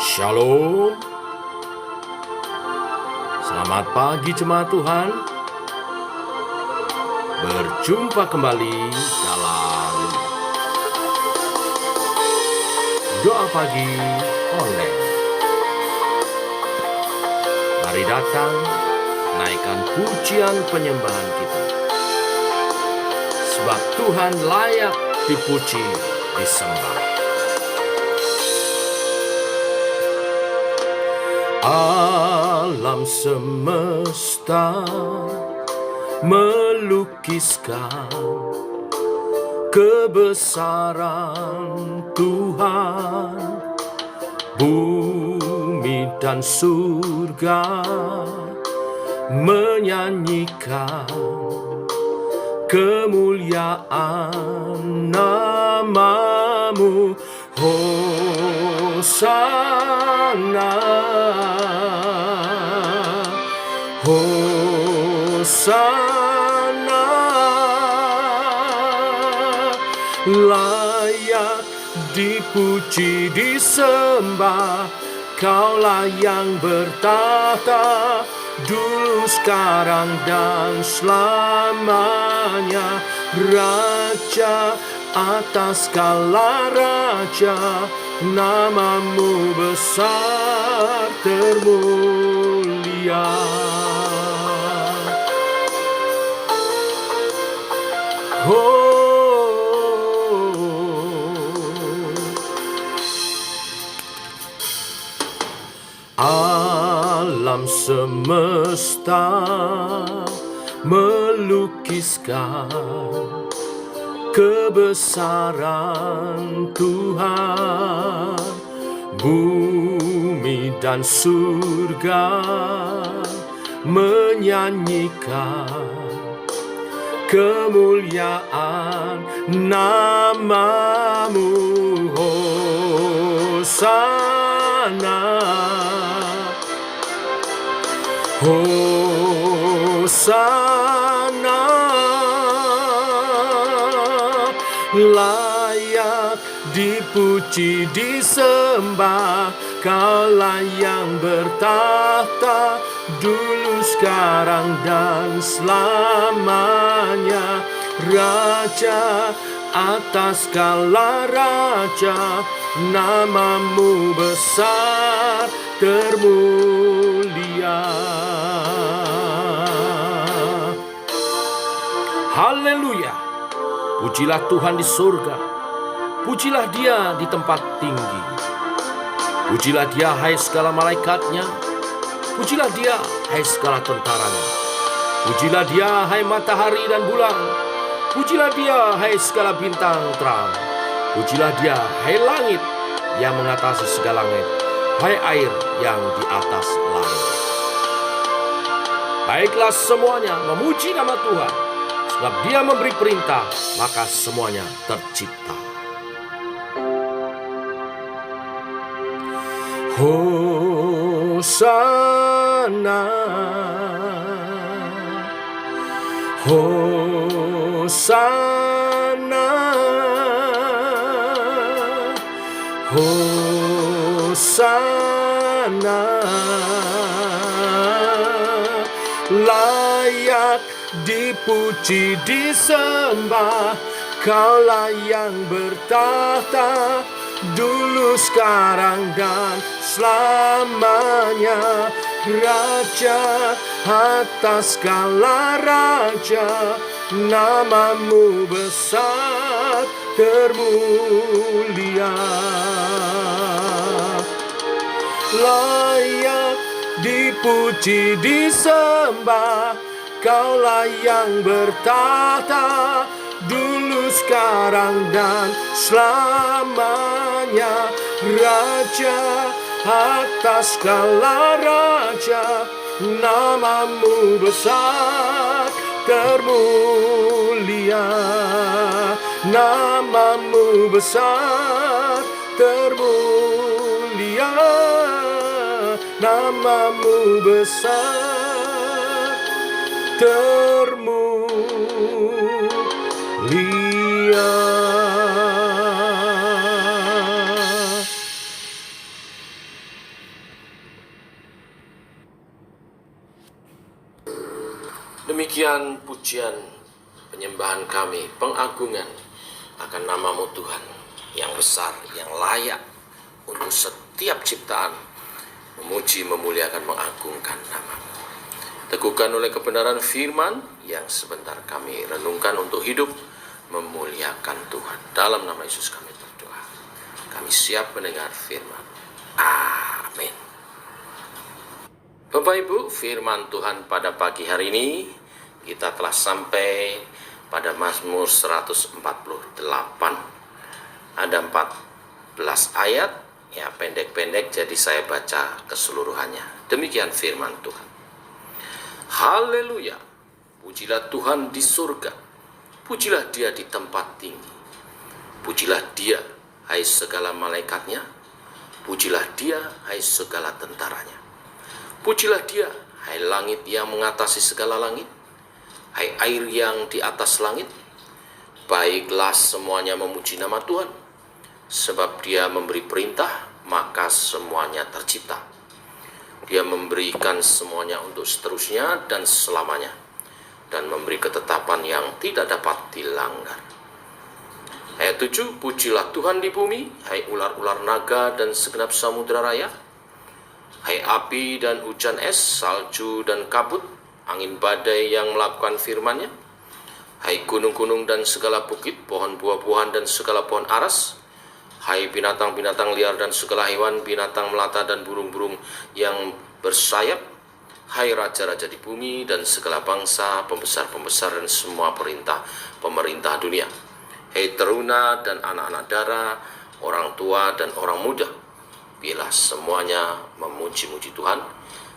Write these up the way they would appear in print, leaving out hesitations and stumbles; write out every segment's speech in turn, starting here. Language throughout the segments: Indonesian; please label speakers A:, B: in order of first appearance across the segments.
A: Shalom. Selamat pagi jemaat Tuhan. Berjumpa kembali dalam doa pagi online. Mari datang, naikkan pujian penyembahan kita. Sebab Tuhan layak dipuji, disembah. Alam semesta melukiskan kebesaran Tuhan. Bumi dan surga menyanyikan kemuliaan nama-Mu. Hosana, Hosana, layak dipuji, disembah. Kaulah yang bertahta dulu, sekarang, dan selamanya. Raja atas segala raja, nama-Mu besar termulia. Alam semesta melukiskan kebesaran Tuhan. Bumi dan surga menyanyikan kemuliaan nama-Mu. Hosana, Hosana, layak dipuji, disembah. Kaulah yang bertahta dulu, sekarang, dan selamanya. Raja atas segala raja, nama-Mu besar termulia. Haleluya. Pujilah Tuhan di surga, pujilah Dia di tempat tinggi. Pujilah Dia, hai segala malaikatnya. Pujilah Dia, hai segala tentaranya. Pujilah Dia, hai matahari dan bulan. Pujilah Dia, hai segala bintang terang. Pujilah Dia, hai langit yang mengatasi segala langit, hai air yang di atas langit. Baiklah semuanya memuji nama Tuhan. Sebab Dia memberi perintah, maka semuanya tercipta. Hosana, Hosana, Hosana, layak dipuji, disembah. Kaulah yang bertahta dulu, sekarang, dan selamanya. Raja atas segala raja, nama-Mu besar termulia. Layak dipuji, disembah. Kaulah yang bertahta dulu, sekarang, dan selamanya. Raja atas segala raja, nama-Mu besar termulia. Nama-Mu besar termulia. Nama-Mu besar termulia. Demikian pujian penyembahan kami, pengagungan akan nama-Mu Tuhan yang besar, yang layak untuk setiap ciptaan memuji, memuliakan, mengagungkan nama-Mu. Teguhkan oleh kebenaran firman yang sebentar kami renungkan untuk hidup memuliakan Tuhan. Dalam nama Yesus kami berdoa. Kami siap mendengar firman. Amin. Bapak Ibu, firman Tuhan pada pagi hari ini kita telah sampai pada Mazmur 148. Ada 14 ayat, ya pendek-pendek, jadi saya baca keseluruhannya. Demikian firman Tuhan. Haleluya, pujilah Tuhan di surga, pujilah Dia di tempat tinggi, pujilah Dia, hai segala malaikatnya, pujilah Dia, hai segala tentaranya, pujilah Dia, hai langit yang mengatasi segala langit, hai air yang di atas langit. Baiklah semuanya memuji nama Tuhan, sebab Dia memberi perintah, maka semuanya tercipta. Dia memberikan semuanya untuk seterusnya dan selamanya, dan memberi ketetapan yang tidak dapat dilanggar. Ayat 7, pujilah Tuhan di bumi, hai ular-ular naga dan segenap samudera raya, hai api dan hujan es, salju dan kabut, angin badai yang melakukan firman-Nya, hai gunung-gunung dan segala bukit, pohon buah-buahan dan segala pohon aras, hai binatang-binatang liar dan segala hewan, binatang melata dan burung-burung yang bersayap, hai raja-raja di bumi dan segala bangsa, pembesar-pembesar dan semua pemerintah dunia, hai teruna dan anak-anak dara, orang tua dan orang muda. Biarlah semuanya memuji-muji Tuhan,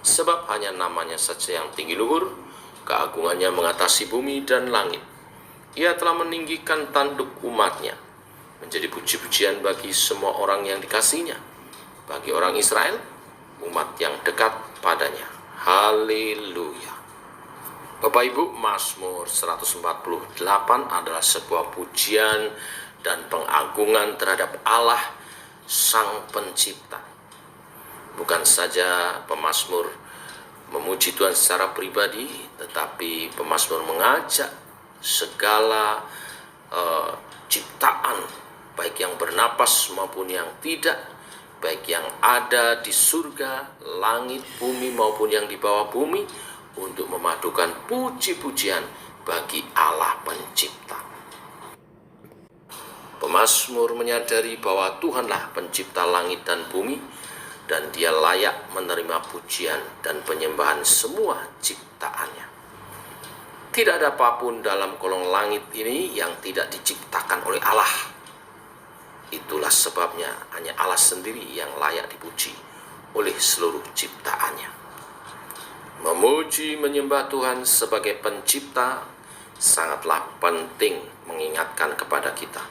A: sebab hanya namanya saja yang tinggi luhur, keagungannya mengatasi bumi dan langit. Ia telah meninggikan tanduk umat-Nya, menjadi puji-pujian bagi semua orang yang dikasihinya, bagi orang Israel, umat yang dekat padanya. Haleluya. Bapak Ibu, Mazmur 148 adalah sebuah pujian dan pengagungan terhadap Allah Sang Pencipta. Bukan saja pemazmur memuji Tuhan secara pribadi, tetapi pemazmur mengajak segala ciptaan, baik yang bernapas maupun yang tidak, baik yang ada di surga, langit, bumi maupun yang di bawah bumi, untuk memadukan puji-pujian bagi Allah Pencipta. Pemazmur menyadari bahwa Tuhanlah pencipta langit dan bumi, dan Dia layak menerima pujian dan penyembahan semua ciptaannya. Tidak ada apapun dalam kolong langit ini yang tidak diciptakan oleh Allah. Itulah sebabnya hanya Allah sendiri yang layak dipuji oleh seluruh ciptaannya. Memuji menyembah Tuhan sebagai pencipta sangatlah penting mengingatkan kepada kita.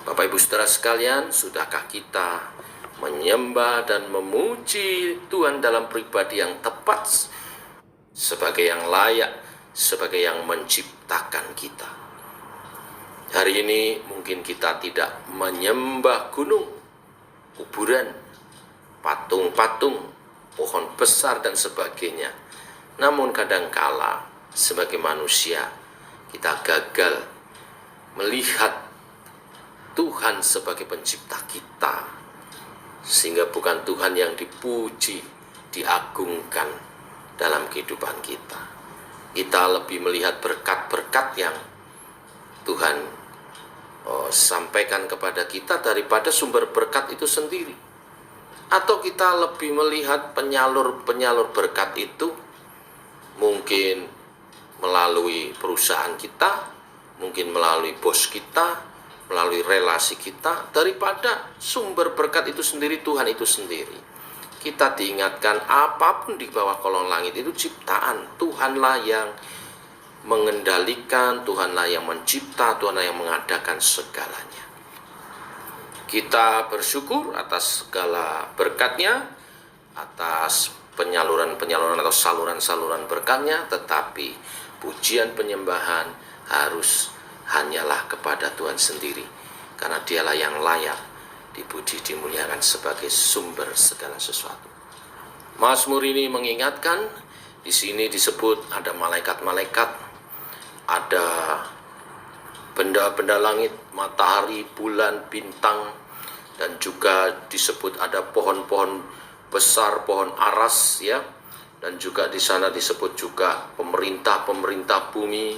A: Bapak Ibu Saudara sekalian, sudahkah kita menyembah dan memuji Tuhan dalam pribadi yang tepat, sebagai yang layak, sebagai yang menciptakan kita? Hari ini mungkin kita tidak menyembah gunung, kuburan, patung-patung, pohon besar dan sebagainya. Namun kadangkala sebagai manusia kita gagal melihat Tuhan sebagai pencipta kita, sehingga bukan Tuhan yang dipuji, diagungkan dalam kehidupan kita. Kita lebih melihat berkat-berkat yang Tuhan sampaikan kepada kita daripada sumber berkat itu sendiri. Atau kita lebih melihat penyalur-penyalur berkat itu mungkin melalui perusahaan kita, mungkin melalui bos kita, melalui relasi kita, daripada sumber berkat itu sendiri, Tuhan itu sendiri. Kita diingatkan apapun di bawah kolong langit itu ciptaan Tuhanlah yang mengendalikan, Tuhanlah yang mencipta, Tuhanlah yang mengadakan segalanya. Kita bersyukur atas segala berkat-Nya, atas penyaluran-penyaluran atau saluran-saluran berkat-Nya, tetapi pujian penyembahan harus hanyalah kepada Tuhan sendiri, karena Dialah yang layak dipuji, dimuliakan sebagai sumber segala sesuatu. Mazmur ini mengingatkan Di sini disebut ada malaikat-malaikat, ada benda-benda langit, matahari, bulan, bintang, dan juga disebut ada pohon-pohon besar, pohon aras ya. Dan juga di sana disebut juga pemerintah-pemerintah bumi,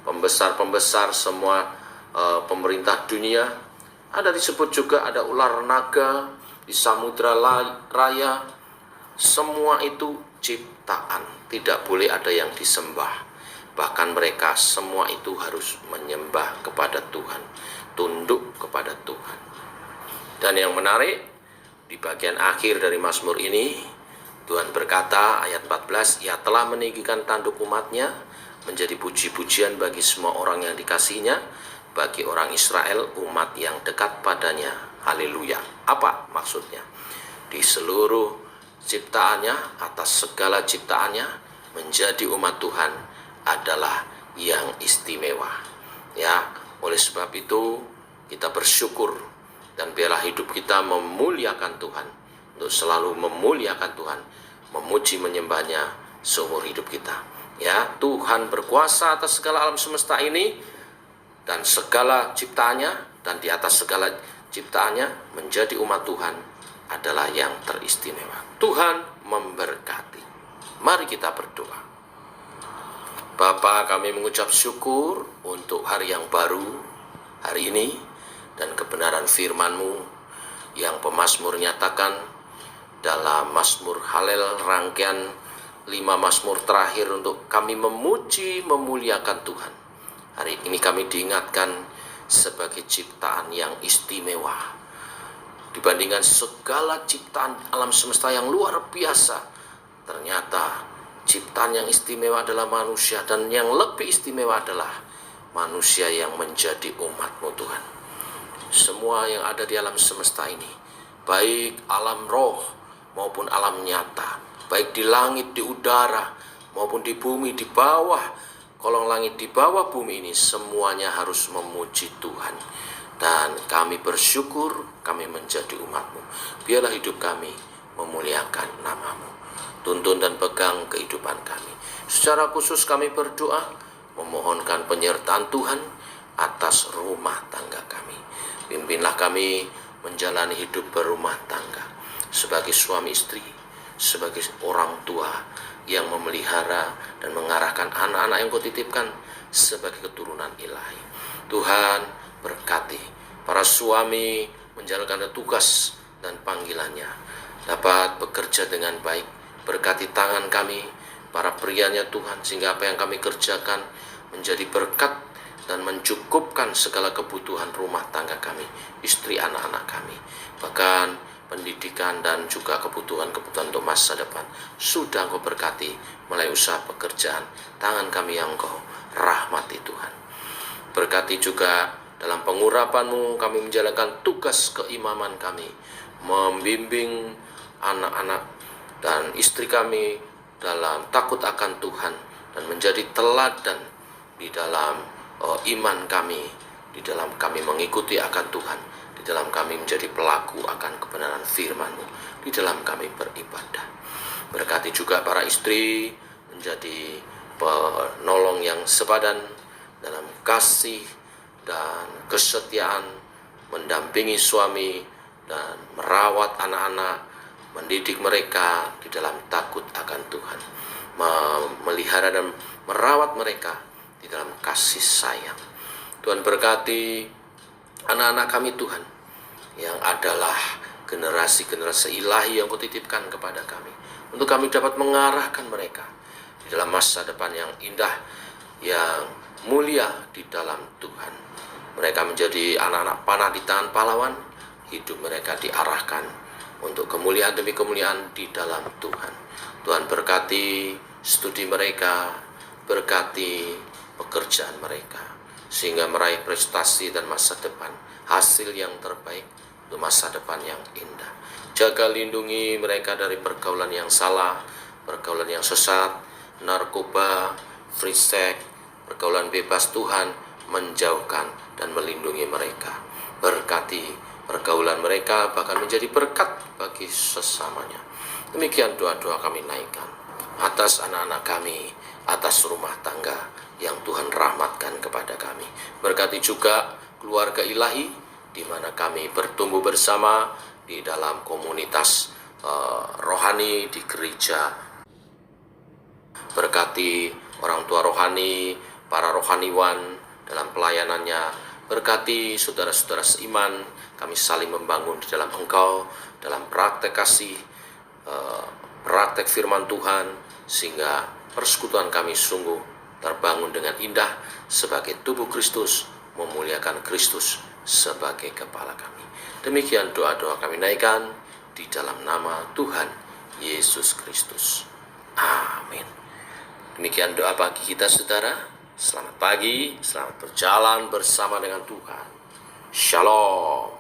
A: pembesar-pembesar semua pemerintah dunia. Ada disebut juga ada ular naga di samudra raya. Semua itu ciptaan, tidak boleh ada yang disembah. Bahkan mereka semua itu harus menyembah kepada Tuhan, tunduk kepada Tuhan. Dan yang menarik, di bagian akhir dari Mazmur ini, Tuhan berkata ayat 14, Ia telah meninggikan tanduk umatnya, menjadi puji-pujian bagi semua orang yang dikasihinya, bagi orang Israel, umat yang dekat padanya. Haleluya. Apa maksudnya? Di seluruh ciptaannya, atas segala ciptaannya, menjadi umat Tuhan adalah yang istimewa. Ya, oleh sebab itu kita bersyukur dan biarlah hidup kita memuliakan Tuhan, untuk selalu memuliakan Tuhan, memuji menyembahnya seumur hidup kita. Ya, Tuhan berkuasa atas segala alam semesta ini dan segala ciptaannya, dan di atas segala ciptaannya menjadi umat Tuhan adalah yang teristimewa. Tuhan memberkati. Mari kita berdoa. Bapa, kami mengucap syukur untuk hari yang baru, hari ini, dan kebenaran firman-Mu yang pemazmur nyatakan dalam Mazmur Halel, rangkaian 5 Mazmur terakhir untuk kami memuji, memuliakan Tuhan. Hari ini kami diingatkan sebagai ciptaan yang istimewa. Dibandingkan segala ciptaan alam semesta yang luar biasa, ternyata ciptaan yang istimewa adalah manusia, dan yang lebih istimewa adalah manusia yang menjadi umat-Mu Tuhan. Semua yang ada di alam semesta ini, baik alam roh maupun alam nyata, baik di langit, di udara, maupun di bumi, di bawah kolong langit, di bawah bumi ini, semuanya harus memuji Tuhan. Dan kami bersyukur kami menjadi umat-Mu. Biarlah hidup kami memuliakan nama-Mu. Tuntun dan pegang kehidupan kami. Secara khusus kami berdoa memohonkan penyertaan Tuhan atas rumah tangga kami. Pimpinlah kami menjalani hidup berumah tangga sebagai suami istri, sebagai orang tua yang memelihara dan mengarahkan anak-anak yang Kau titipkan sebagai keturunan ilahi. Tuhan, berkati para suami menjalankan tugas dan panggilannya, dapat bekerja dengan baik. Berkati tangan kami, para prianya Tuhan, sehingga apa yang kami kerjakan menjadi berkat dan mencukupkan segala kebutuhan rumah tangga kami, istri, anak-anak kami, bahkan pendidikan dan juga kebutuhan-kebutuhan untuk masa depan. Sudah Engkau berkati melalui usaha pekerjaan tangan kami yang Engkau rahmati Tuhan. Berkati juga dalam pengurapan-Mu kami menjalankan tugas keimaman kami, membimbing anak-anak dan istri kami dalam takut akan Tuhan, dan menjadi teladan di dalam iman kami, di dalam kami mengikuti akan Tuhan, di dalam kami menjadi pelaku akan kebenaran firman-Mu, di dalam kami beribadah. Berkati juga para istri menjadi penolong yang sepadan dalam kasih dan kesetiaan, mendampingi suami dan merawat anak-anak, mendidik mereka di dalam takut akan Tuhan, memelihara dan merawat mereka di dalam kasih sayang. Tuhan berkati anak-anak kami Tuhan, yang adalah generasi-generasi ilahi yang Kau titipkan kepada kami, untuk kami dapat mengarahkan mereka di dalam masa depan yang indah, yang mulia di dalam Tuhan. Mereka menjadi anak-anak panah di tangan pahlawan, hidup mereka diarahkan untuk kemuliaan demi kemuliaan di dalam Tuhan. Tuhan berkati studi mereka, berkati pekerjaan mereka, sehingga meraih prestasi dan masa depan, hasil yang terbaik untuk masa depan yang indah. Jaga lindungi mereka dari pergaulan yang salah, pergaulan yang sesat, narkoba, free sex, pergaulan bebas. Tuhan menjauhkan dan melindungi mereka. Berkati pergaulan mereka, bahkan menjadi berkat bagi sesamanya. Demikian doa-doa kami naikkan atas anak-anak kami, atas rumah tangga yang Tuhan rahmatkan kepada kami. Berkati juga keluarga ilahi, di mana kami bertumbuh bersama di dalam komunitas rohani di gereja. Berkati orang tua rohani, para rohaniwan dalam pelayanannya. Berkati saudara-saudara seiman, kami saling membangun di dalam Engkau, dalam praktek kasih, praktek firman Tuhan, sehingga persekutuan kami sungguh terbangun dengan indah sebagai tubuh Kristus, memuliakan Kristus sebagai kepala kami. Demikian doa-doa kami naikkan di dalam nama Tuhan Yesus Kristus. Amin. Demikian doa pagi kita, saudara. Selamat pagi, selamat berjalan bersama dengan Tuhan. Shalom.